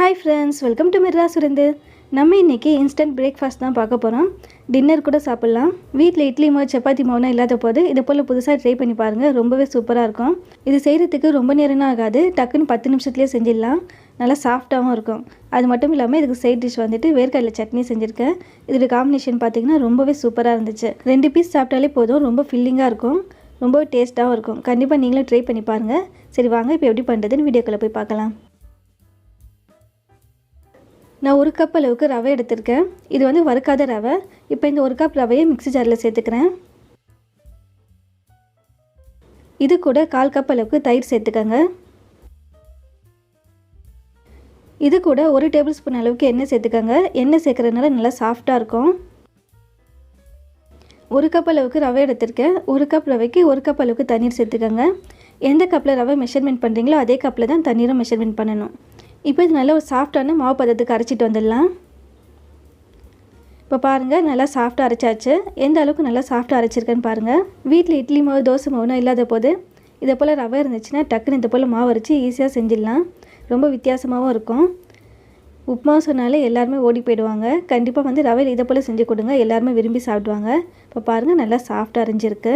Hi friends, welcome to மிர்ரா சுரந்து. நம்ம இன்றைக்கி இன்ஸ்டன்ட் பிரேக்ஃபாஸ்ட் தான் பார்க்க போகிறோம். டின்னர் கூட சாப்பிட்லாம். வீட்டில் இட்லி மாவு சப்பாத்தி மாவுனா இல்லாத போது இதை போல் புதுசாக ட்ரை பண்ணி பாருங்கள். ரொம்பவே சூப்பராக இருக்கும். இது செய்கிறதுக்கு ரொம்ப நேரம்லாம் ஆகாது. டக்குன்னு 10 நிமிஷத்துலேயே செஞ்சிடலாம். நல்லா சாஃப்டாகவும் இருக்கும். அது மட்டும் இல்லாமல் இதுக்கு சைட் டிஷ் வந்துட்டு வேர்க்கடலை சட்னி செஞ்சுருக்கேன். இதோட காம்பினேஷன் பார்த்திங்கன்னா ரொம்பவே சூப்பராக இருந்துச்சு. 2 பீஸ் சாப்பிட்டாலே போதும். ரொம்ப ஃபில்லிங்காக இருக்கும். ரொம்பவே டேஸ்ட்டாகவும் இருக்கும். கண்டிப்பாக நீங்களும் ட்ரை பண்ணி பாருங்கள். சரி வாங்க, இப்போ எப்படி பண்ணுறதுன்னு வீடியோக்குள்ளே போய் பார்க்கலாம். நான் 1 கப் அளவுக்கு ரவை எடுத்திருக்கேன். இது வந்து வறுக்காத ரவை. இப்போ இந்த 1 கப் ரவையை மிக்ஸி ஜாரில் சேர்த்துக்கிறேன். இது கூட 1/4 கப் அளவுக்கு தயிர் சேர்த்துக்கோங்க. இது கூட 1 டேபிள் ஸ்பூன் அளவுக்கு எண்ணெய் சேர்த்துக்கோங்க. எண்ணெய் சேர்க்குறதுனால நல்லா சாஃப்டாக இருக்கும். 1 கப் அளவுக்கு ரவை எடுத்திருக்கேன். 1 கப் ரவைக்கு 1 கப் அளவுக்கு தண்ணீர் சேர்த்துக்கோங்க. எந்த கப்பில் ரவை மெஷர்மெண்ட் பண்ணுறீங்களோ அதே கப்பில் தான் தண்ணீரும் மெஷர்மெண்ட் பண்ணணும். இப்போ இது நல்ல ஒரு சாஃப்டான மாவு பதத்துக்கு அரைச்சிட்டு வந்துடலாம். இப்போ பாருங்கள், நல்லா சாஃப்டாக அரைச்சாச்சு. எந்த அளவுக்கு நல்லா சாஃப்டாக அரைச்சிருக்கேன்னு பாருங்கள். வீட்டில் இட்லி மாவு தோசை மாவுனா இல்லாத போது இதை போல் ரவை இருந்துச்சுன்னா டக்குன்னு இதை போல் மாவு அரைச்சி ஈஸியாக செஞ்சிடலாம். ரொம்ப வித்தியாசமாகவும் இருக்கும். உப்புமா சொன்னாலே எல்லாருமே ஓடி போயிடுவாங்க. கண்டிப்பாக வந்து ரவையில் இதை போல் செஞ்சு கொடுங்க. எல்லாருமே விரும்பி சாப்பிடுவாங்க. இப்போ பாருங்கள், நல்லா சாஃப்டாக அரைஞ்சிருக்கு.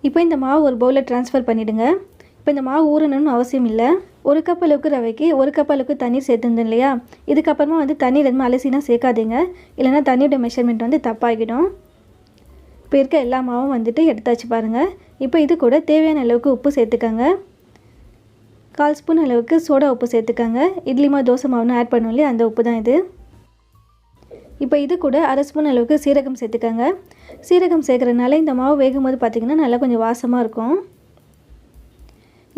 இப்போ இந்த மாவு ஒரு பவுலில் ட்ரான்ஸ்ஃபர் பண்ணிவிடுங்க. இப்போ இந்த மாவு ஊறணும்னு அவசியம் இல்லை. 1 கப் அளவுக்கு ரவைக்கு 1 கப் அளவுக்கு தண்ணீர் சேர்த்துருந்தேன் இல்லையா? இதுக்கப்புறமா வந்து தண்ணீர் எதுவும் அலசினா சேர்க்காதீங்க. இல்லைனா தண்ணியோட மெஷர்மெண்ட் வந்து தப்பாகிடும். இப்போ இருக்க எல்லா மாவும் வந்துட்டு எடுத்தாச்சு பாருங்கள். இப்போ இது கூட தேவையான அளவுக்கு உப்பு சேர்த்துக்கோங்க. 1/4 ஸ்பூன் அளவுக்கு சோடா உப்பு சேர்த்துக்கோங்க. இட்லி மாவு தோசை மாவுன்னு ஆட் பண்ணுவோம் இல்லையா, அந்த உப்பு தான் இது. இப்போ இது கூட 1/2 ஸ்பூன் அளவுக்கு சீரகம் சேர்த்துக்கோங்க. சீரகம் சேர்க்குறதுனால இந்த மாவு வேகும் போது பார்த்திங்கன்னா நல்லா கொஞ்சம் வாசமாக இருக்கும்.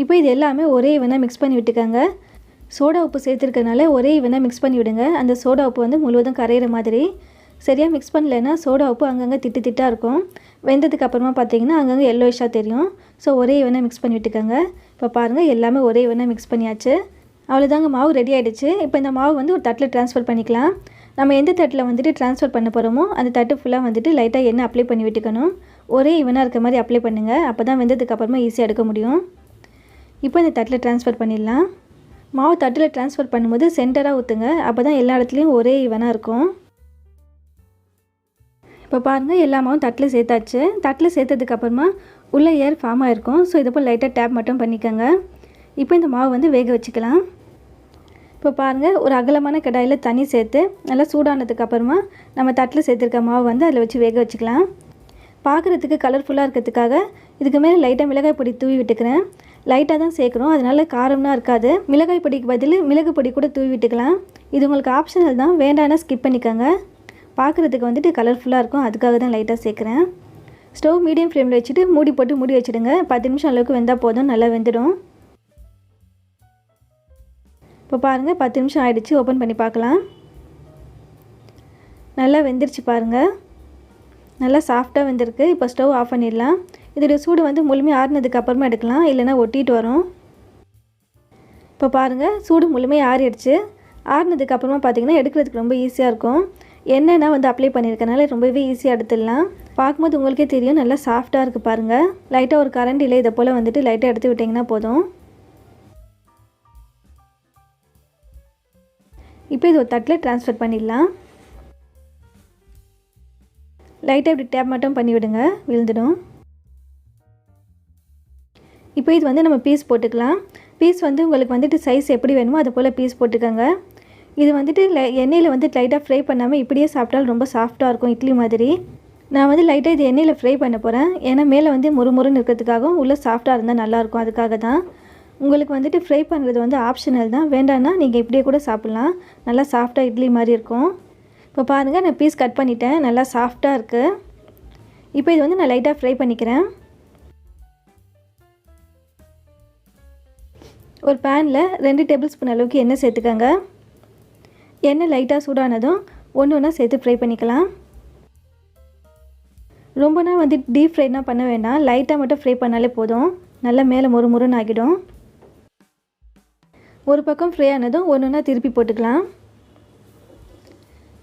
இப்போ இது எல்லாமே ஒரே ஈவனாக மிக்ஸ் பண்ணி விட்டுக்கோங்க. சோடா உப்பு சேர்த்துருக்கனால ஒரே ஈவனாக மிக்ஸ் பண்ணி விடுங்க. அந்த சோடா உப்பு வந்து முழுவதும் கரையிற மாதிரி. சரியாக மிக்ஸ் பண்ணலைன்னா சோடா உப்பு அங்கங்கே திட்டாக இருக்கும். வெந்ததுக்கு அப்புறமா பார்த்தீங்கன்னா அங்கங்கே எல்லோயிஷாக தெரியும். ஸோ ஒரே ஈவனாக மிக்ஸ் பண்ணி விட்டுக்கோங்க. இப்போ பாருங்கள், எல்லாமே ஒரே ஈவனாக மிக்ஸ் பண்ணியாச்சு. அவ்வளோதாங்க, மாவு ரெடி ஆகிடுச்சு. இப்போ இந்த மாவு வந்து ஒரு தட்டில் ட்ரான்ஸ்ஃபர் பண்ணிக்கலாம். நம்ம எந்த தட்டில் வந்துட்டு ட்ரான்ஸ்ஃபர் பண்ண போகிறோமோ அந்த தட்டு ஃபுல்லாக வந்துட்டு லைட்டாக எண்ணெய் அப்ளை பண்ணி விட்டுக்கணும். ஒரே ஈவனாக இருக்க மாதிரி அப்ளை பண்ணுங்கள். அப்போ தான் வெந்ததுக்கு அப்புறமா ஈஸியாக எடுக்க முடியும். இப்போ இந்த தட்டில் ட்ரான்ஸ்ஃபர் பண்ணிடலாம். மாவு தட்டில் ட்ரான்ஸ்ஃபர் பண்ணும்போது சென்டராக ஊற்றுங்க. அப்போ தான் எல்லா இடத்துலையும் ஒரே ஈவனாக இருக்கும். இப்போ பாருங்கள், எல்லா மாவும் தட்டில் சேர்த்தாச்சு. தட்டில் சேர்த்ததுக்கப்புறமா உள்ளே ஏர் ஃபார்ம் ஆகிருக்கும். ஸோ இதை போல் லைட்டாக டேப் மட்டும் பண்ணிக்கோங்க. இப்போ இந்த மாவு வந்து வேக வச்சுக்கலாம். இப்போ பாருங்கள், ஒரு அகலமான கடாயில் தண்ணி சேர்த்து நல்லா சூடானதுக்கப்புறமா நம்ம தட்டில் சேர்த்துருக்க மாவு வந்து அதில் வச்சு வேக வச்சுக்கலாம். பார்க்குறதுக்கு கலர்ஃபுல்லாக இருக்கிறதுக்காக இதுக்கு மேலே லைட்டாக மிளகாய் பொடி தூவி விட்டுக்கிறேன். லைட்டாக தான் சேர்க்குறோம், அதனால காரம்னா இருக்காது. மிளகாய் பொடிக்கு பதில் மிளகு பொடி கூட தூவி விட்டுக்கலாம். இது உங்களுக்கு ஆப்ஷனல் தான், வேண்டாம்னா ஸ்கிப் பண்ணிக்கோங்க. பார்க்குறதுக்கு வந்துட்டு கலர்ஃபுல்லாக இருக்கும், அதுக்காக தான் லைட்டாக சேர்க்குறேன். ஸ்டவ் மீடியம் ஃப்ளேமில் வச்சுட்டு மூடி போட்டு மூடி வச்சுடுங்க. 10 நிமிஷம் அளவுக்கு வெந்தால் போதும், நல்லா வெந்துடும். இப்போ பாருங்கள், 10 நிமிஷம் ஆகிடுச்சு. ஓப்பன் பண்ணி பார்க்கலாம். நல்லா வெந்துருச்சு பாருங்கள். நல்லா சாஃப்டாக வெந்திருக்கு. இப்போ ஸ்டவ் ஆஃப் பண்ணிடலாம். இதோடைய சூடு வந்து முழுமையாக ஆறினதுக்கு அப்புறமா எடுக்கலாம், இல்லைனா ஒட்டிட்டு வரும். இப்போ பாருங்கள், சூடு முழுமையாக ஆறிடுச்சு. ஆறினதுக்கு அப்புறமா பார்த்திங்கன்னா எடுக்கிறதுக்கு ரொம்ப ஈஸியாக இருக்கும். எண்ணெய்னா வந்து அப்ளை பண்ணியிருக்கனால ரொம்பவே ஈஸியாக எடுத்துடலாம். பார்க்கும்போது உங்களுக்கே தெரியும், நல்லா சாஃப்டாக இருக்குது பாருங்கள். லைட்டாக ஒரு கரண்டியில் இதை போல் வந்துட்டு லைட்டாக எடுத்து விட்டிங்கன்னா போதும். இப்போ இது ஒரு தட்டில் ட்ரான்ஸ்ஃபர் பண்ணிடலாம். லைட்டாக இப்படி டேப் மட்டும் பண்ணி விடுங்க, விழுந்துடும். இப்போ இது வந்து நம்ம பீஸ் போட்டுக்கலாம். பீஸ் வந்து உங்களுக்கு வந்துட்டு சைஸ் எப்படி வேணுமோ அது போல் பீஸ் போட்டுக்கோங்க. இது வந்துட்டு எண்ணெயில் வந்து லைட்டாக ஃப்ரை பண்ணாமல் இப்படியே சாப்பிட்டாலும் ரொம்ப சாஃப்டாக இருக்கும், இட்லி மாதிரி. நான் வந்து லைட்டாக இது எண்ணெயில் ஃப்ரை பண்ண போகிறேன். ஏன்னா மேலே வந்து முறுமுறுன்னு இருக்கிறதுக்காகவும் உள்ளே சாஃப்டாக இருந்தால் நல்லாயிருக்கும், அதுக்காக தான். உங்களுக்கு வந்துட்டு ஃப்ரை பண்ணுறது வந்து ஆப்ஷனல் தான். வேண்டான்னா நீங்கள் இப்படியே கூட சாப்பிட்லாம். நல்லா சாஃப்டாக இட்லி மாதிரி இருக்கும். இப்போ பாருங்கள், நான் பீஸ் கட் பண்ணிட்டேன். நல்லா சாஃப்டாக இருக்குது. இப்போ இது வந்து நான் லைட்டாக ஃப்ரை பண்ணிக்கிறேன். ஒரு பேனில் 2 டேபிள் ஸ்பூன் அளவுக்கு எண்ணெய் சேர்த்துக்கோங்க. எண்ணெய் லைட்டாக சூடானதும் ஒன்று ஒன்றா சேர்த்து ஃப்ரை பண்ணிக்கலாம். ரொம்பனா வந்து டீப் ஃப்ரைனா பண்ண வேண்டாம், லைட்டாக மட்டும் ஃப்ரை பண்ணாலே போதும். நல்லா மேலே முறுமுறுன்னு ஆகிடும். ஒரு பக்கம் ஃப்ரை ஆனதும் ஒன்று ஒன்றா திருப்பி போட்டுக்கலாம்.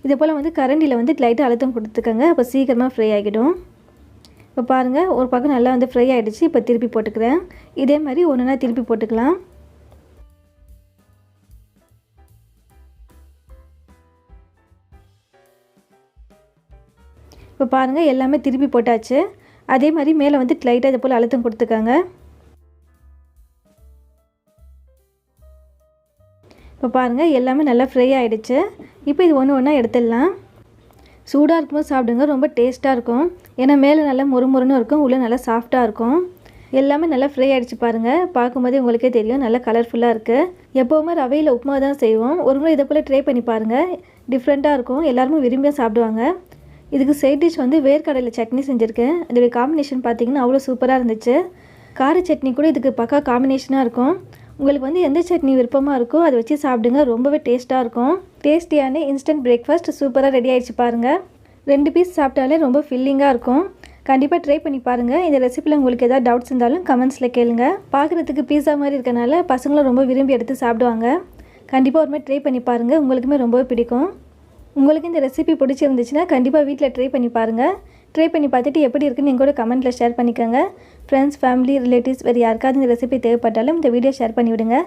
இதே போல் வந்து கரண்டியில் வந்து லைட்டாக அழுத்தம் கொடுத்துக்கோங்க. அப்போ சீக்கிரமாக ஃப்ரை ஆகிடும். இப்போ பாருங்கள், ஒரு பக்கம் நல்லா வந்து ஃப்ரை ஆகிடுச்சு. இப்போ திருப்பி போட்டுக்கிறேன். இதே மாதிரி ஒன்று ஒன்றா திருப்பி போட்டுக்கலாம். இப்போ பாருங்கள் எல்லாமே திருப்பி போட்டாச்சு. அதே மாதிரி மேலே வந்து லைட்டாக இது போல் அழுத்தம் கொடுத்துக்கோங்க. இப்போ பாருங்கள் எல்லாமே நல்லா ஃப்ரை ஆகிடுச்சு. இப்போ இது ஒன்று ஒன்றா எடுத்துடலாம். சூடாக இருக்கும்போது சாப்பிடுங்க, ரொம்ப டேஸ்ட்டாக இருக்கும். ஏன்னா மேலே நல்லா மொறுமொறுன்னு இருக்கும், உள்ளே நல்லா சாஃப்டாக இருக்கும். எல்லாமே நல்லா ஃப்ரை ஆகிடுச்சு பாருங்கள். பார்க்கும்போதே உங்களுக்கே தெரியும், நல்லா கலர்ஃபுல்லாக இருக்குது. எப்போவுமே ரவையில் உப்புமா தான் செய்வோம். ஒரு முறை இதை போல் ட்ரை பண்ணி பாருங்கள், டிஃப்ரெண்ட்டாக இருக்கும், எல்லாருமே விரும்பியாக சாப்பிடுவாங்க. இதுக்கு சைட் டிஷ் வந்து வேர்க்கடலை சட்னி செஞ்சுருக்கேன். இதோடைய காம்பினேஷன் பார்த்திங்கன்னா அவ்வளோ சூப்பராக இருந்துச்சு. கார சட்னி கூட இதுக்கு பக்கா காம்பினேஷனாக இருக்கும். உங்களுக்கு வந்து எந்த சட்னி விருப்பமாக இருக்கோ அதை வச்சு சாப்பிடுங்க, ரொம்பவே டேஸ்ட்டாக இருக்கும். டேஸ்டியான இன்ஸ்டன்ட் பிரேக்ஃபாஸ்ட் சூப்பராக ரெடி ஆகிடுச்சு பாருங்கள். 2 பீஸ் சாப்பிட்டாலே ரொம்ப ஃபில்லிங்காக இருக்கும். கண்டிப்பாக ட்ரை பண்ணி பாருங்கள். இந்த ரெசிப்பியில் உங்களுக்கு ஏதாவது டவுட்ஸ் இருந்தாலும் கமெண்ட்ஸில் கேளுங்க. பார்க்குறதுக்கு பீஸா மாதிரி இருக்கனால பசங்களும் ரொம்ப விரும்பி எடுத்து சாப்பிடுவாங்க. கண்டிப்பாக ஒரு மாதிரி ட்ரை பண்ணி பாருங்கள், உங்களுக்குமே ரொம்பவே பிடிக்கும். உங்களுக்கு இந்த ரெசிபி பிடிச்சிருந்துச்சுன்னா கண்டிப்பாக வீட்டில் ட்ரை பண்ணி பாருங்கள். ட்ரை பண்ணி பார்த்துட்டு எப்படி இருக்குன்னு நீங்கள் கூட கமெண்ட்டில் ஷேர் பண்ணிக்கோங்க. ஃப்ரெண்ட்ஸ், ஃபேமிலி, ரிலேட்டிவ்ஸ் வேறு யாருக்காவது இந்த ரெசிபி தேவைப்பட்டாலும் இந்த வீடியோ ஷேர் பண்ணிவிடுங்க.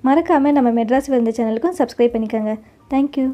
மறக்காமல் நம்ம மெட்ராஸ் விருந்து சேனலுக்கும் சப்ஸ்கிரைப் பண்ணிக்கோங்க. தேங்க்யூ.